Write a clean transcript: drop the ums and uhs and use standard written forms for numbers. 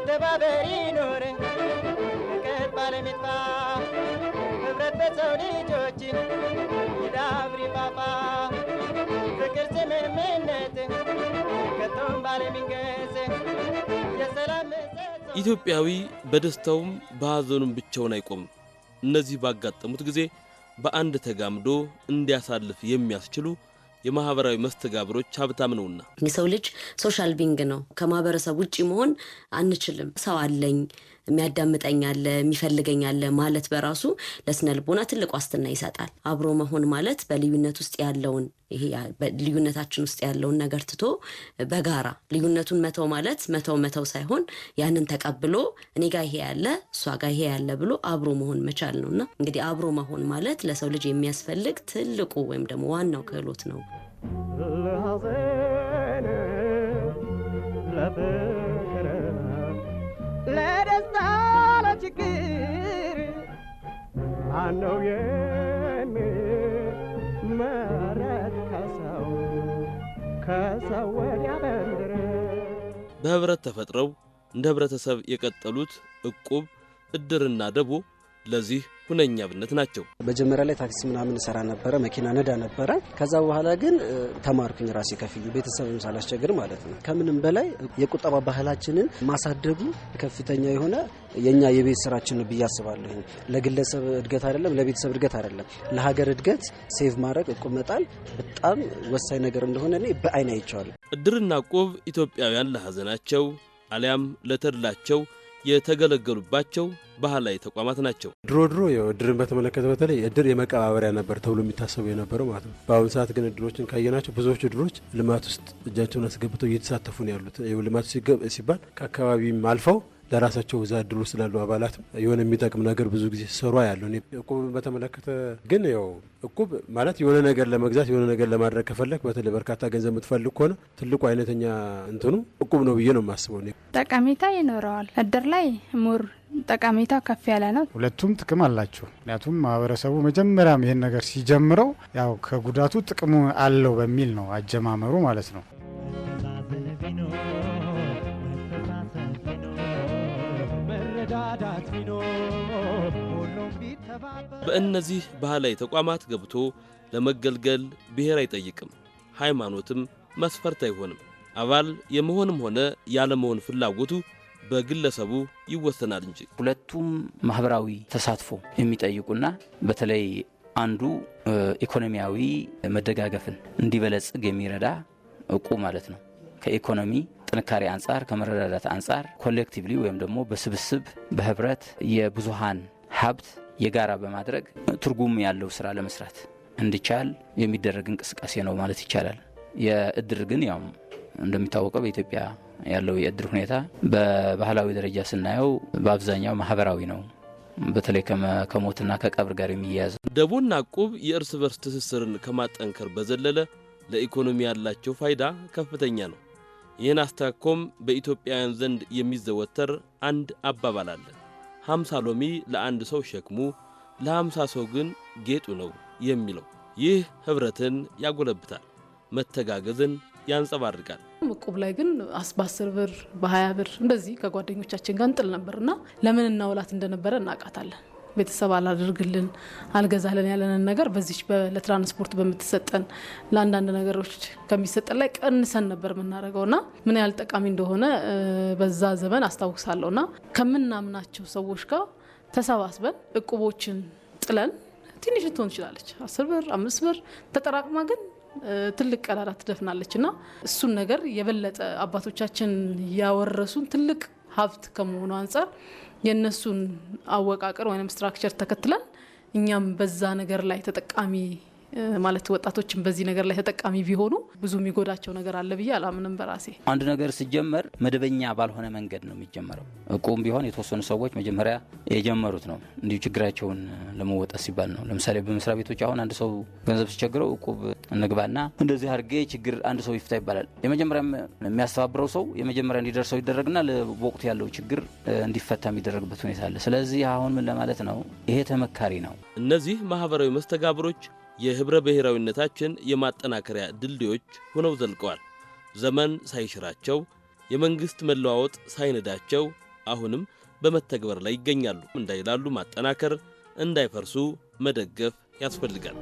መተባበር ይኖር ፍቅር ባለሚጥፋ ህብረት በሰው ልጆች ይዳብሪ ፓፓ ፍቅር ስምምነት ከቶም ባለሚንገስ የሰላም ኢትዮጵያዊ በደስታውም በሐዘኑም ብቻውን አይቆምም። እነዚህ ባጋጠሙት ጊዜ በአንድ ተጋምዶ እንዲያሳልፍ የሚያስችሉ የማህበራዊ መስተጋብሮች ሀብታም ነውና የሰው ልጅ ሶሻል ቢንግ ነው። ከማህበረሰብ ውጪ መሆን አንችልም። ሰው አለኝ የሚያዳምጠኝ አለ የሚፈልገኝ አለ ማለት በራሱ ለስነ ልቦና ትልቅ ዋስትና ይሰጣል። አብሮ መሆን ማለት በልዩነት ውስጥ ያለውን ይሄ በልዩነታችን ውስጥ ያለውን ነገር ትቶ በጋራ ልዩነቱን መተው ማለት መተው ሳይሆን ያንን ተቀብሎ እኔ ጋር ይሄ ያለ እሷ ጋር ይሄ ያለ ብሎ አብሮ መሆን መቻል ነውና እንግዲህ አብሮ መሆን ማለት ለሰው ልጅ የሚያስፈልግ ትልቁ ወይም ደግሞ ዋናው ክህሎት ነው። ለደስታ ለችግር አነው መረት ከሰው ወዲያ በንድር በህብረት ተፈጥረው እንደ ህብረተሰብ የቀጠሉት እቁብ እድርና ደቦ ለዚህ ሁነኛ ብነት ናቸው። በመጀመሪያ ላይ ታክሲ ምናምን ሰራ ነበር፣ መኪና ነዳ ነበር። ከዛ በኋላ ግን ተማርኩኝ ራሴ ከፍዬ ቤተሰብም ሳላስቸግር ማለት ነው። ከምንም በላይ የቁጠባ ባህላችንን ማሳደጉ ከፍተኛ የሆነ የኛ የቤት ስራችን ነው ብዬ አስባለሁ። ለግለሰብ እድገት አይደለም፣ ለቤተሰብ እድገት አይደለም፣ ለሀገር እድገት ሴቭ ማድረግ እቁብ መጣል በጣም ወሳኝ ነገር እንደሆነ እኔ በአይኔ አይቼዋለሁ። እድርና እቁብ ኢትዮጵያውያን ለሐዘናቸው አሊያም ለተድላቸው የተገለገሉባቸው ባህላዊ ተቋማት ናቸው። ድሮ እድርን በተመለከተ በተለይ እድር የመቀባበሪያ ነበር ተብሎ የሚታሰቡ የነበረው ማለት ነው። በአሁኑ ሰዓት ግን እድሮችን ካየናቸው ብዙዎቹ እድሮች ልማት ውስጥ እጃቸውን አስገብተው እየተሳተፉ ነው ያሉት። ልማት ሲባል ከአካባቢም አልፈው ለራሳቸው እዛ እድር ውስጥ ላሉ አባላት የሆነ የሚጠቅም ነገር ብዙ ጊዜ ሰሯ ያለው። እቁብን በተመለከተ ግን ያው እቁብ ማለት የሆነ ነገር ለመግዛት የሆነ ነገር ለማድረግ ከፈለክ በተለይ በርካታ ገንዘብ የምትፈልግ ከሆነ ትልቁ አይነተኛ እንትኑ እቁብ ነው ብዬ ነው የማስበው። ጠቀሜታ ይኖረዋል። እድር ላይ ሙር ጠቀሜታ ከፍ ያለ ነው። ሁለቱም ጥቅም አላቸው። ምክንያቱም ማህበረሰቡ መጀመሪያም ይሄን ነገር ሲጀምረው ያው ከጉዳቱ ጥቅሙ አለው በሚል ነው አጀማመሩ ማለት ነው። በእነዚህ ባህላዊ ተቋማት ገብቶ ለመገልገል ብሔር አይጠይቅም፣ ሃይማኖትም መስፈርት አይሆንም። አባል የመሆንም ሆነ ያለመሆን ፍላጎቱ በግለሰቡ ይወሰናል እንጂ። ሁለቱም ማህበራዊ ተሳትፎ የሚጠይቁና በተለይ አንዱ ኢኮኖሚያዊ መደጋገፍን እንዲበለጽግ የሚረዳ እቁብ ማለት ነው። ከኢኮኖሚ ጥንካሬ አንጻር ከመረዳዳት አንጻር ኮሌክቲቭሊ ወይም ደግሞ በስብስብ በህብረት የብዙሃን ሀብት የጋራ በማድረግ ትርጉም ያለው ስራ ለመስራት እንዲቻል የሚደረግ እንቅስቃሴ ነው ማለት ይቻላል። የእድር ግን ያው እንደሚታወቀው በኢትዮጵያ ያለው የእድር ሁኔታ በባህላዊ ደረጃ ስናየው በአብዛኛው ማህበራዊ ነው። በተለይ ከሞትና ከቀብር ጋር የሚያያዝ። ደቦና እቁብ የእርስ በርስ ትስስርን ከማጠንከር በዘለለ ለኢኮኖሚ ያላቸው ፋይዳ ከፍተኛ ነው። ይህን አስተካክሎም በኢትዮጵያውያን ዘንድ የሚዘወተር አንድ አባባል አለ። 50 ሎሚ ለአንድ ሰው ሸክሙ ለ50 ሰው ግን ጌጡ ነው የሚለው። ይህ ህብረትን ያጎለብታል፣ መተጋገዝን ያንጸባርቃል። እቁብ ላይ ግን በ10 ብር በ20 ብር እንደዚህ ከጓደኞቻችን ጋር እንጥል ነበርና ለምን እናውላት እንደነበረ እናቃታለን። ቤተሰብ አላደርግልን አልገዛልን ያለንን ነገር በዚህ ለትራንስፖርት በመተሰጠን ለአንዳንድ ነገሮች ከሚሰጠን ላይ ቀንሰን ነበር የምናደርገውና ምን ያህል ጠቃሚ እንደሆነ በዛ ዘመን አስታውሳለሁና ከምናምናቸው ሰዎች ጋር ተሰባስበን እቁቦችን ጥለን ትንሽ ልትሆን ትችላለች 10 ብር 5 ብር ተጠራቅማ ግን ትልቅ ቀዳዳ ትደፍናለችና እሱን ነገር የበለጠ አባቶቻችን ያወረሱን ትልቅ ሀብት ከመሆኑ አንፃር የነሱን አወቃቀር ወይም ስትራክቸር ተከትለን እኛም በዛ ነገር ላይ ተጠቃሚ ማለት ወጣቶችን በዚህ ነገር ላይ ተጠቃሚ ቢሆኑ ብዙ የሚጎዳቸው ነገር አለ ብዬ አላምንም። በራሴ አንድ ነገር ሲጀመር መደበኛ ባልሆነ መንገድ ነው የሚጀመረው። እቁብ ቢሆን የተወሰኑ ሰዎች መጀመሪያ የጀመሩት ነው እንዲሁ ችግራቸውን ለመወጣት ሲባል ነው። ለምሳሌ በመስሪያ ቤቶች አሁን አንድ ሰው ገንዘብ ሲቸግረው እቁብ እንግባና እንደዚህ አድርጌ ችግር አንድ ሰው ይፍታ ይባላል። የመጀመሪያ የሚያስተባብረው ሰው የመጀመሪያ እንዲደርሰው ይደረግና ለወቅቱ ያለው ችግር እንዲፈታ የሚደረግበት ሁኔታ አለ። ስለዚህ አሁን ምን ለማለት ነው? ይሄ ተመካሪ ነው። እነዚህ ማህበራዊ መስተጋብሮች የህብረ ብሔራዊነታችን የማጠናከሪያ ድልድዮች ሆነው ዘልቀዋል። ዘመን ሳይሽራቸው የመንግስት መለዋወጥ ሳይነዳቸው አሁንም በመተግበር ላይ ይገኛሉ። እንዳይላሉ ማጠናከር፣ እንዳይፈርሱ መደገፍ ያስፈልጋል።